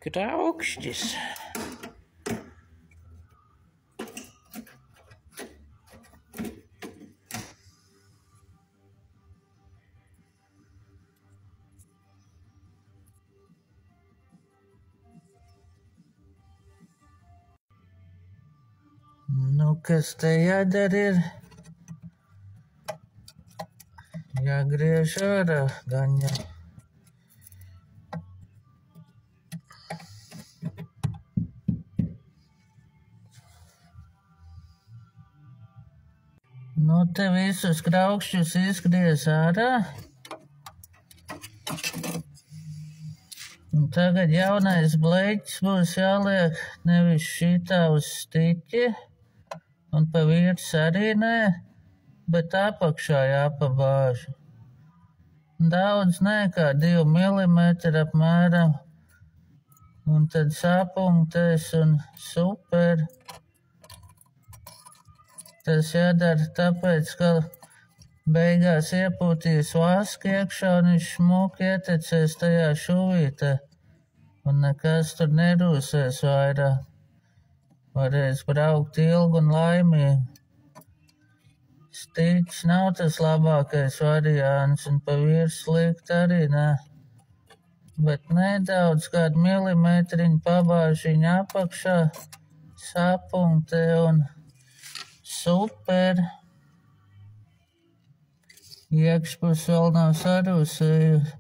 Graukšķis. Nu, kas te jādara ir? Jāgriež ārā gaņa. Nu, te visus graukšķus izgriez ārā. Un tagad jaunais bleķis būs jāliek nevis šitā uz stiķi, un pa virs arī nē, bet apakšā jāpabāž. Daudz nē, kā 2 mm apmēram. Un tad sapunktēs un super. Tas jādara tāpēc, ka beigās iepūtīs vasku iekšā un viņš šmuki ietecēs tajā šuvītē. Un nekas tur nerūsēs vairāk. Varēs braukt ilgi un laimīgi. Stiķis nav tas labākais variants, un pa virsmu likt arī ne. Bet nedaudz kādu milimetriņu pabāž viņu apakšā, sapunktē un super. Iekšpus vēl nav sarūsējusi.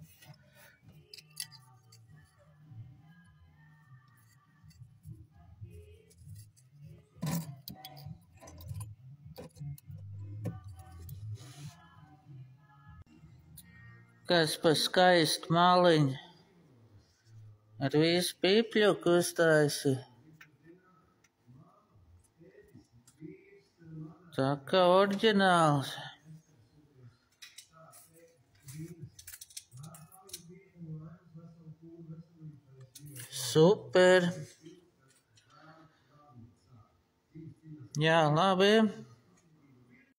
Kas pa skaistu maliņu ar visu pipļuku uztaisi. Tā kā oriģināls. Super. Jā, labi.